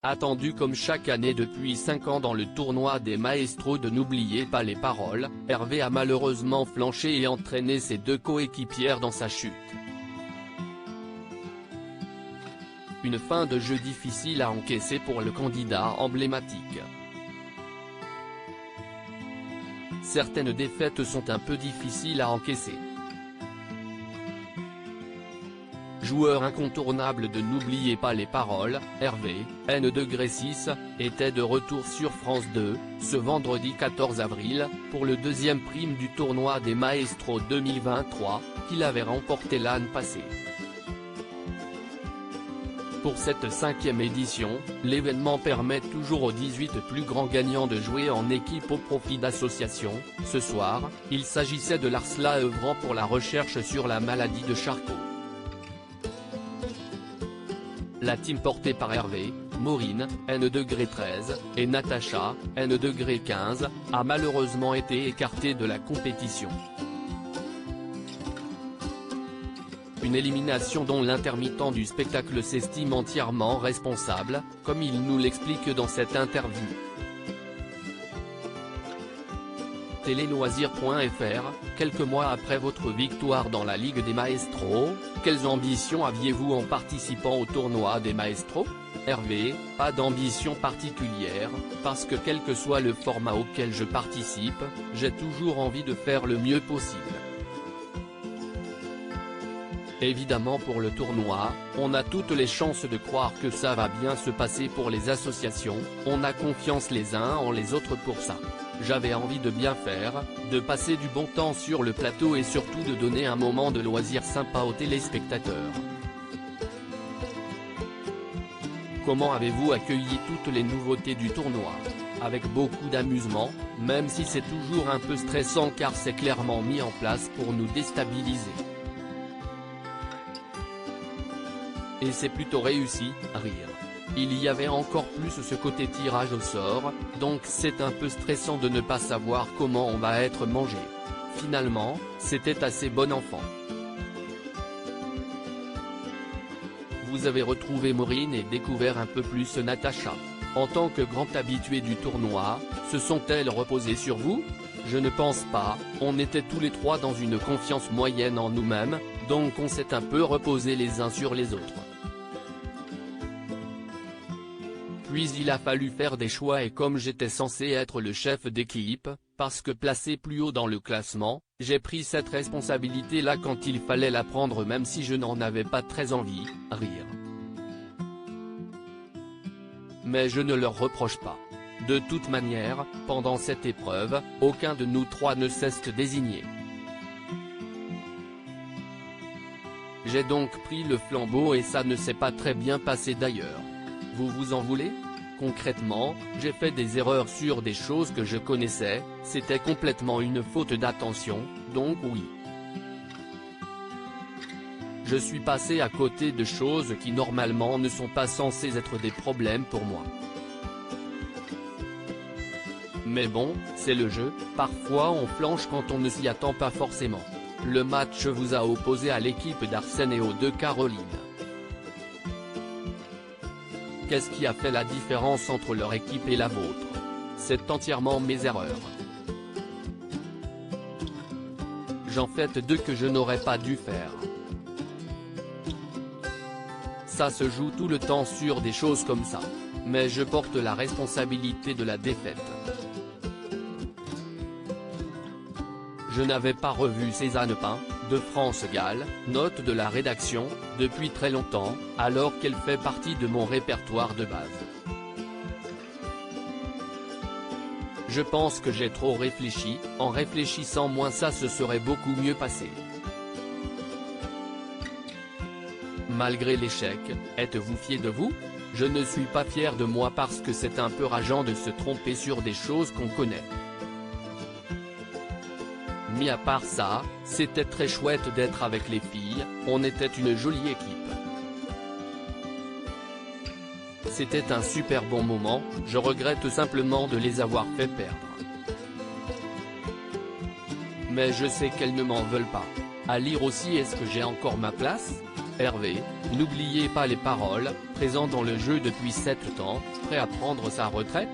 Attendu comme chaque année depuis 5 ans dans le tournoi des maestros de N'oubliez pas les paroles, Hervé a malheureusement flanché et entraîné ses 2 coéquipières dans sa chute. Une fin de jeu difficile à encaisser pour le candidat emblématique. Certaines défaites sont un peu difficiles à encaisser. Joueur incontournable de N'oubliez pas les paroles, Hervé, N°6, était de retour sur France 2, ce vendredi 14 avril, pour le 2e prime du tournoi des Maestros 2023, qu'il avait remporté l'année passée. Pour cette 5e édition, l'événement permet toujours aux 18 plus grands gagnants de jouer en équipe au profit d'associations. Ce soir, il s'agissait de l'ARSLA œuvrant pour la recherche sur la maladie de Charcot. La team portée par Hervé, Maureen, N°13, et Natacha, N°15, a malheureusement été écartée de la compétition. Une élimination dont l'intermittent du spectacle s'estime entièrement responsable, comme il nous l'explique dans cette interview. Téléloisirs.fr, quelques mois après votre victoire dans la Ligue des Maestros, quelles ambitions aviez-vous en participant au tournoi des Maestros? Hervé, pas d'ambition particulière, parce que quel que soit le format auquel je participe, j'ai toujours envie de faire le mieux possible. Évidemment pour le tournoi, on a toutes les chances de croire que ça va bien se passer pour les associations, on a confiance les uns en les autres pour ça. J'avais envie de bien faire, de passer du bon temps sur le plateau et surtout de donner un moment de loisir sympa aux téléspectateurs. Comment avez-vous accueilli toutes les nouveautés du tournoi? Avec beaucoup d'amusement, même si c'est toujours un peu stressant car c'est clairement mis en place pour nous déstabiliser. Et c'est plutôt réussi, rire. Il y avait encore plus ce côté tirage au sort, donc c'est un peu stressant de ne pas savoir comment on va être mangé. Finalement, c'était assez bon enfant. Vous avez retrouvé Maureen et découvert un peu plus Natacha. En tant que grand habitué du tournoi, se sont-elles reposées sur vous? Je ne pense pas, on était tous les 3 dans une confiance moyenne en nous-mêmes, donc on s'est un peu reposés les uns sur les autres. Puis il a fallu faire des choix et comme j'étais censé être le chef d'équipe, parce que placé plus haut dans le classement, j'ai pris cette responsabilité-là quand il fallait la prendre même si je n'en avais pas très envie, rire. Mais je ne leur reproche pas. De toute manière, pendant cette épreuve, aucun de nous 3 ne cesse de désigner. J'ai donc pris le flambeau et ça ne s'est pas très bien passé d'ailleurs. Vous vous en voulez? Concrètement, j'ai fait des erreurs sur des choses que je connaissais, c'était complètement une faute d'attention, donc oui. Je suis passé à côté de choses qui normalement ne sont pas censées être des problèmes pour moi. Mais bon, c'est le jeu, parfois on flanche quand on ne s'y attend pas forcément. Le match vous a opposé à l'équipe d'Arsène et aux 2 Caroline. Qu'est-ce qui a fait la différence entre leur équipe et la vôtre? C'est entièrement mes erreurs. J'en fais 2 que je n'aurais pas dû faire. Ça se joue tout le temps sur des choses comme ça. Mais je porte la responsabilité de la défaite. Je n'avais pas revu Cézanne Pain, de France Gall, note de la rédaction, depuis très longtemps, alors qu'elle fait partie de mon répertoire de base. Je pense que j'ai trop réfléchi, en réfléchissant moins ça se serait beaucoup mieux passé. Malgré l'échec, êtes-vous fier de vous? Je ne suis pas fier de moi parce que c'est un peu rageant de se tromper sur des choses qu'on connaît. Mis à part ça, c'était très chouette d'être avec les filles, on était une jolie équipe. C'était un super bon moment, je regrette simplement de les avoir fait perdre. Mais je sais qu'elles ne m'en veulent pas. À lire aussi est-ce que j'ai encore ma place? Hervé, n'oubliez pas les paroles, présent dans le jeu depuis 7 ans, prêt à prendre sa retraite ?